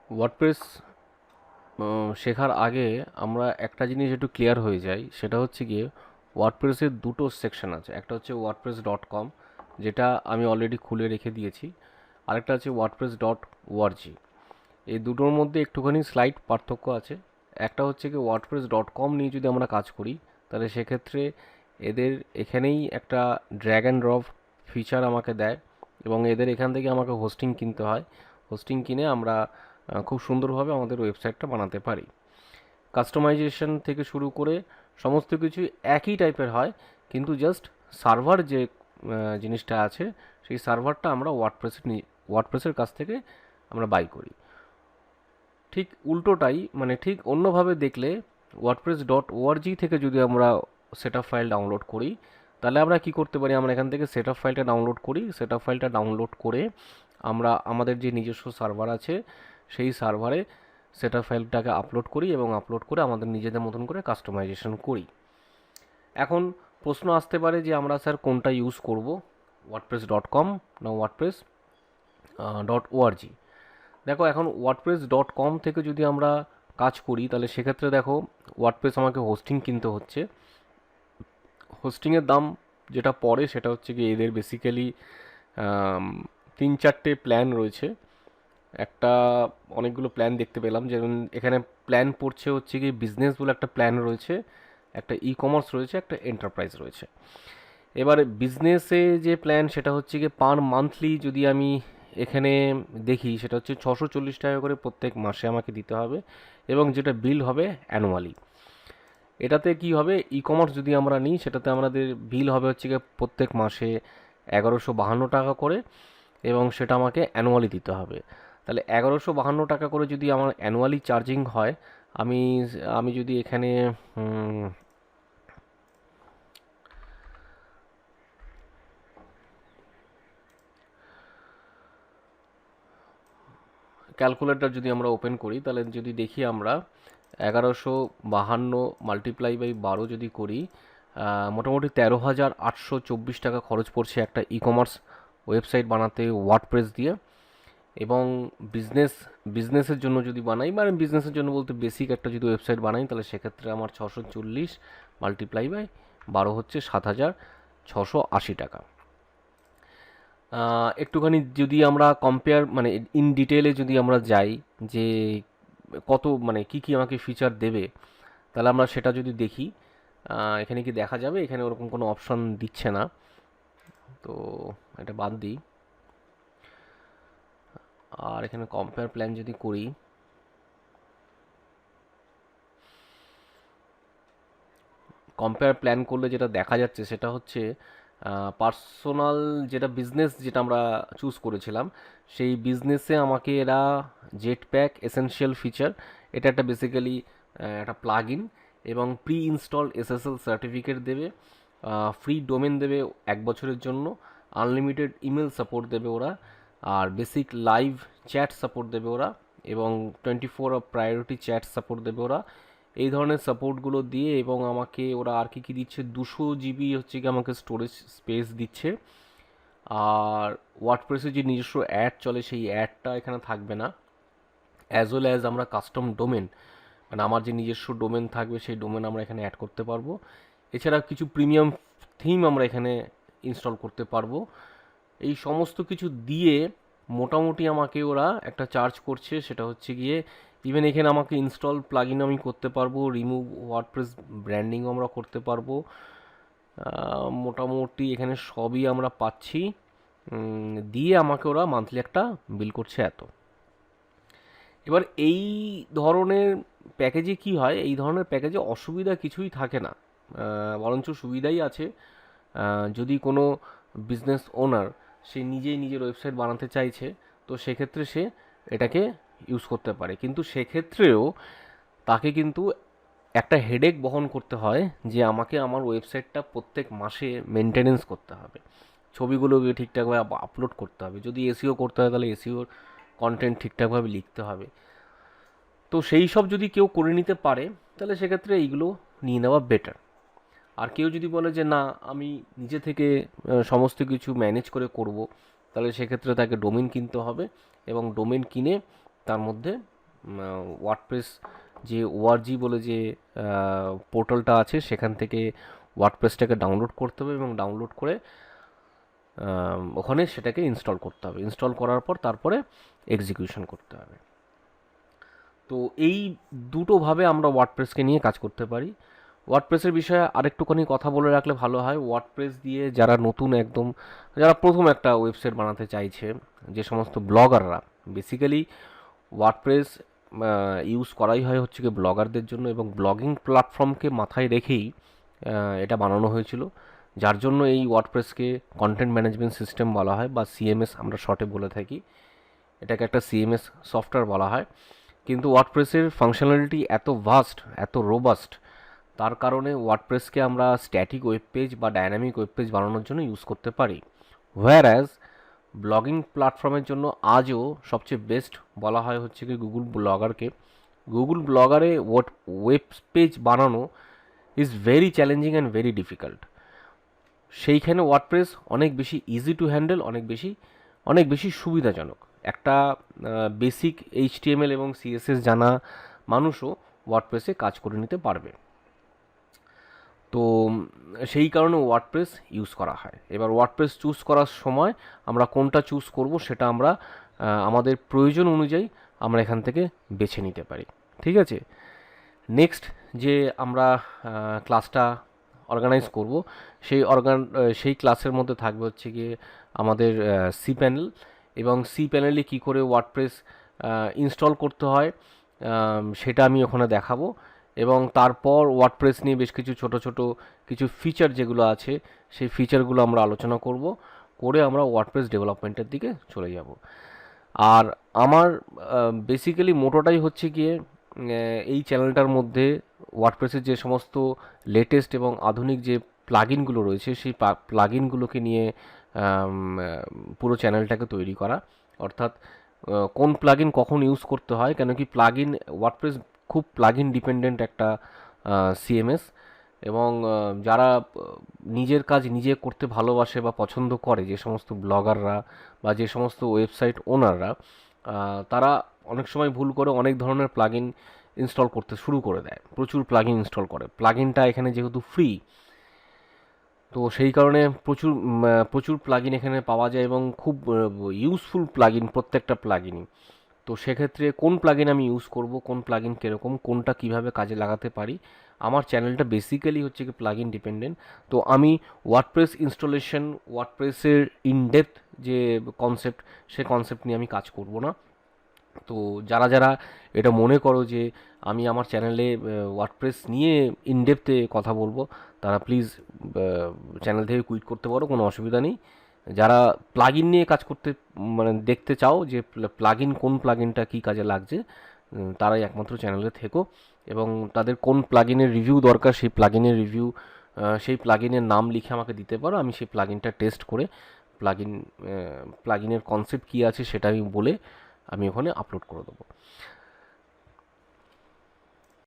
WordPress শেখার আগে আমরা একটা জিনিস একটু ক্লিয়ার হয়ে যাই, সেটা হচ্ছে গিয়ে ওয়ার্ডপ্রেসের দুটো সেকশন আছে। একটা হচ্ছে wordpress.com, যেটা আমি অলরেডি খুলে রেখে দিয়েছি। আরেকটা আছে wordpress.org। এই দুটোর মধ্যে একটুখানি স্লাইড পার্থক্য আছে। একটা হচ্ছে কি wordpress.com নিয়ে যদি আমরা কাজ করি, তাহলে সেক্ষেত্রে এদের এখানেই একটা ড্র্যাগ অ্যান্ড ড্রপ ফিচার আমাকে দেয়, এবং এদের এখান থেকে আমাকে হোস্টিং কিনতে হয়। হোস্টিং কিনে আমরা খুব সুন্দরভাবে আমাদের ওয়েবসাইটটা বানাতে পারি। কাস্টমাইজেশন থেকে শুরু করে সমস্ত কিছু একই টাইপের হয়, কিন্তু জাস্ট সার্ভার যে জিনিসটা আছে, সেই সার্ভারটা আমরা ওয়ার্ডপ্রেসের কাছ থেকে আমরা বাই করি। ঠিক উল্টোটাই, মানে ঠিক অন্যভাবে দেখলে wordpress.org থেকে যদি আমরা সেটআপ ফাইল ডাউনলোড করি, তাহলে আমরা কি করতে পারি, আমরা এখান থেকে সেটআপ ফাইলটা ডাউনলোড করি। সেটআপ ফাইলটা ডাউনলোড করে আমরা আমাদের যে নিজস্ব সার্ভার আছে, সেই সার্ভারে সেটআপ ফাইলটাকে আপলোড করি, এবং আপলোড করে আমাদের নিজেদের মতন করে কাস্টমাইজেশন করি। এখন প্রশ্ন আসতে পারে যে আমরা স্যার কোনটা ইউজ করব, wordpress.com না wordpress.org। দেখো, এখন wordpress.com থেকে যদি আমরা কাজ করি, তাহলে সেক্ষেত্রে দেখো ওয়ার্ডপ্রেস আমাকে হোস্টিং কিনতে হচ্ছে। হোস্টিংয়ের দাম যেটা পড়ে সেটা হচ্ছে কি, এদের বেসিক্যালি 3-4টে প্ল্যান রয়েছে। একটা অনেকগুলো প্ল্যান দেখতে পেলাম, যেমন এখানে প্ল্যান পড়ছে হচ্ছে কি বিজনেস বলে একটা প্ল্যান রয়েছে, একটা ই কমার্স রয়েছে, একটা এন্টারপ্রাইজ রয়েছে। এবারে বিজনেসে যে প্ল্যান সেটা হচ্ছে কি পার মান্থলি যদি আমি এখানে দেখি, সেটা হচ্ছে 640 টাকা করে প্রত্যেক মাসে আমাকে দিতে হবে, এবং যেটা বিল হবে অ্যানুয়ালি। এটাতে কি হবে, ই কমার্স যদি আমরা নিই, সেটাতে আমাদের বিল হবে হচ্ছে গিয়ে প্রত্যেক মাসে 1152 টাকা করে, এবং সেটা আমাকে অ্যানুয়ালি দিতে হবে। তাহলে 1152 টাকা করে যদি আমার অ্যানুয়ালি চার্জিং হয়, আমি আমি যদি এখানে ক্যালকুলেটর যদি আমরা ওপেন করি, তাহলে যদি দেখি আমরা 1152 মাল্টিপ্লাই বাই 12 যদি করি, মোটামুটি 13,824 টাকা খরচ পড়ছে একটা ই কমার্স ওয়েবসাইট বানাতে ওয়ার্ডপ্রেস দিয়ে। এবং বিজনেসের জন্য যদি বানাই, মানে বিজনেসের জন্য বলতে বেসিক একটা যদি ওয়েবসাইট বানাই, তাহলে সেক্ষেত্রে আমার 640 মাল্টিপ্লাই বাই 12 হচ্ছে 7,680 টাকা। একটুখানি যদি আমরা কম্পেয়ার, মানে ইন ডিটেলে যদি আমরা যাই যে কত, মানে কি কি আমাকে ফিচার দেবে, তাহলে আমরা সেটা যদি দেখি, এখানে কি দেখা যাবে, এখানে ওরকম কোনো অপশন দিচ্ছে না, তো এটা বাদ দিই। আর এখানে কম্পেয়ার প্ল্যান যদি করি, কম্পেয়ার প্ল্যান করলে যেটা দেখা যাচ্ছে সেটা হচ্ছে পার্সোনাল, যেটা বিজনেস যেটা আমরা চুজ করেছিলাম, সেই বিজনেসে আমাকে এরা জেট প্যাক এসেনশিয়াল ফিচার, এটা একটা বেসিক্যালি একটা প্লাগ ইন, এবং প্রি ইনস্টল এসএসএল সার্টিফিকেট দেবে, ফ্রি ডোমেন দেবে 1 বছরের জন্য, আনলিমিটেড ইমেল সাপোর্ট দেবে ওরা, আর বেসিক লাইভ চ্যাট সাপোর্ট দেবে ওরা, এবং 24 প্রায়োরিটি চ্যাট সাপোর্ট দেবে ওরা। এই ধরনের সাপোর্টগুলো দিয়ে, এবং আমাকে ওরা আর কি কি দিচ্ছে, 200 জিবি হচ্ছে কি আমাকে স্টোরেজ স্পেস দিচ্ছে। আর ওয়ার্ডপ্রেসে যে নিজস্ব অ্যাড চলে, সেই অ্যাডটা এখানে থাকবে না, অ্যাজ ওয়েল অ্যাজ আমরা কাস্টম ডোমেন, মানে আমার যে নিজস্ব ডোমেন থাকবে, সেই ডোমেন আমরা এখানে অ্যাড করতে পারবো। এছাড়া কিছু প্রিমিয়াম থিম আমরা এখানে ইনস্টল করতে পারবো। এই সমস্ত কিছু দিয়ে মোটামুটি আমাকে ওরা একটা চার্জ করছে, সেটা হচ্ছে গিয়ে ইভেন এখানে আমাকে ইনস্টল প্লাগইন আমি করতে পারবো, রিমুভ ওয়ার্ডপ্রেস ব্র্যান্ডিংও আমরা করতে পারবো। মোটামুটি এখানে সবই আমরা পাচ্ছি, দিয়ে আমাকে ওরা মান্থলি একটা বিল করছে এত। এবার এই ধরনের প্যাকেজে কি হয়, এই ধরনের প্যাকেজে অসুবিধা কিছুই থাকে না, বরঞ্চ সুবিধাই আছে। যদি কোনো বিজনেস ওনার সে নিজেই নিজের ওয়েবসাইট বানাতে চাইছে, তো সেক্ষেত্রে সে এটাকে ইউজ করতে পারে, কিন্তু সেক্ষেত্রেও তাকে কিন্তু একটা হেডেক বহন করতে হয়, যে আমাকে আমার ওয়েবসাইটটা প্রত্যেক মাসে মেনটেনেন্স করতে হবে, ছবিগুলোকে ঠিকঠাকভাবে আপলোড করতে হবে, যদি এসইও করতে হয় তাহলে এসইওর কন্টেন্ট ঠিকঠাকভাবে লিখতে হবে। তো সেই সব যদি কেউ করে নিতে পারে, তাহলে সেক্ষেত্রে এইগুলো নিয়ে নেওয়া বেটার। আর কেউ যদি বলে যে না, আমি নিজে থেকে সমস্ত কিছু ম্যানেজ করব, তাহলে সেক্ষেত্রে তাকে ডোমেন কিনতে হবে, এবং ডোমেন কিনে তার মধ্যে ওয়ার্ডপ্রেস যে ওআরজি বলে যে পোর্টালটা আছে সেখান থেকে ওয়ার্ডপ্রেসটাকে ডাউনলোড করতে হবে এবং ডাউনলোড করে ওখানে সেটাকে ইনস্টল করতে হবে। ইনস্টল করার পর তারপরে এক্সিকিউশন করতে হবে। তো এই দুটোভাবে আমরা ওয়ার্ডপ্রেসকে নিয়ে কাজ করতে পারি। ওয়ার্ডপ্রেসের বিষয়ে আরেকটুখানি কথা বলে রাখলে ভালো হয়। ওয়ার্ডপ্রেস দিয়ে যারা নতুন একদম, যারা প্রথম একটা ওয়েবসাইট বানাতে চাইছে, যে সমস্ত ব্লগাররা, বেসিক্যালি ওয়ার্ডপ্রেস ইউজ করাই হয় হচ্ছে কি ব্লগারদের জন্য, এবং ব্লগিং প্ল্যাটফর্মকে মাথায় রেখেই এটা বানানো হয়েছিল, যার জন্য এই ওয়ার্ডপ্রেসকে কন্টেন্ট ম্যানেজমেন্ট সিস্টেম বলা হয়, বা সিএমএস আমরা শর্টে বলে থাকি। এটাকে একটা সিএমএস সফটওয়্যার বলা হয়। কিন্তু ওয়ার্ডপ্রেসের ফাংশনালিটি এত ভাস্ট, এত রোবাস্ট, তার কারণে ওয়ার্ডপ্রেসকে আমরা স্ট্যাটিক ওয়েব পেজ বা ডায়নামিক ওয়েব পেজ বানানোর জন্য ইউজ করতে পারি। হোয়ারঅ্যাজ ব্লগিং প্ল্যাটফর্মের জন্য আজও সবচেয়ে বেস্ট বলা হয় হচ্ছে কি গুগল ব্লগারকে। গুগল ব্লগারে ওয়েব পেজ বানানো is very challenging and very difficult. সেইখানে ওয়ার্ডপ্রেস অনেক বেশি ইজি টু হ্যান্ডেল, অনেক বেশি সুবিধাজনক। একটা বেসিক এইচটিএমএল এবং সিএসএস জানা মানুষও ওয়ার্ডপ্রেসে কাজ করে নিতে পারবে। তো সেই কারণে ওয়ার্ডপ্রেস ইউজ করা হয়। এবার ওয়ার্ডপ্রেস চুজ করার সময় আমরা কোনটা চুজ করব সেটা আমরা আমাদের প্রয়োজন অনুযায়ী আমরা এখান থেকে বেছে নিতে পারি। ঠিক আছে, নেক্সট যে আমরা ক্লাসটা অর্গানাইজ করব, সেই ক্লাসের মধ্যে থাকবে হচ্ছে গিয়ে আমাদের সি প্যানেল, এবং সি প্যানেলে কী করে ওয়ার্ডপ্রেস ইনস্টল করতে হয় সেটা আমি ওখানে দেখাবো। এবং তারপর ওয়ার্ডপ্রেস নিয়ে বেশ কিছু ছোট ছোট কিছু ফিচার যেগুলো আছে সেই ফিচারগুলো আমরা আলোচনা করব, করে আমরা ওয়ার্ডপ্রেস ডেভেলপমেন্টের দিকে চলে যাব। আর আমার বেসিক্যালি মোটোটাই হচ্ছে গিয়ে এই চ্যানেলটার মধ্যে ওয়ার্ডপ্রেসের যে সমস্ত লেটেস্ট এবং আধুনিক যে প্লাগইনগুলো রয়েছে সেই প্লাগইনগুলোকে নিয়ে পুরো চ্যানেলটাকে তৈরি করা। অর্থাৎ কোন প্লাগইন কখন ইউজ করতে হয়, কেন কি ওয়ার্ডপ্রেস খুব প্লাগইন ডিপেন্ডেন্ট একটা সিএমএস, এবং যারা নিজের কাজ নিজে করতে ভালোবাসে বা পছন্দ করে, যে সমস্ত ব্লগাররা বা যে সমস্ত ওয়েবসাইট ওনাররা, তারা অনেক সময় ভুল করে অনেক ধরনের প্লাগইন ইনস্টল করতে শুরু করে দেয়, প্রচুর প্লাগইন ইনস্টল করে। প্লাগইনটা এখানে যেহেতু ফ্রি, তো সেই কারণে প্রচুর প্লাগইন এখানে পাওয়া যায় এবং খুব ইউজফুল প্লাগইন প্রত্যেকটা প্লাগইনই। তো সেক্ষেত্রে কোন প্লাগইন আমি ইউজ করব, কোন প্লাগইন কীরকম, কোনটা কিভাবে কাজে লাগাতে পারি, আমার চ্যানেলটা বেসিক্যালি হচ্ছে কি প্লাগইন ডিপেন্ডেন্ট। তো আমি ওয়ার্ডপ্রেস ইনস্টলেশন, ওয়ার্ডপ্রেসের ইনডেপথ যে কনসেপ্ট, সে কনসেপ্ট নিয়ে আমি কাজ করব না। তো যারা যারা এটা মনে করো যে আমি আমার চ্যানেলে ওয়ার্ডপ্রেস নিয়ে ইনডেপথে কথা বলবো, তারা প্লিজ চ্যানেল থেকে কুইট করতে পারো, কোনো অসুবিধা নেই। যারা প্লাগইন নিয়ে কাজ করতে মানে দেখতে চাও যে প্লাগইন কোন প্লাগইনটা কী কাজে লাগছে, তারাই একমাত্র চ্যানেলে থেকো, এবং তাদের কোন প্লাগইনের রিভিউ দরকার সেই প্লাগইনের রিভিউ, সেই প্লাগইনের নাম লিখে আমাকে দিতে পারো। আমি সেই প্লাগইনটা টেস্ট করে প্লাগইনের কনসেপ্ট কী আছে সেটা আমি বলে আমি ওখানে আপলোড করে দেবো।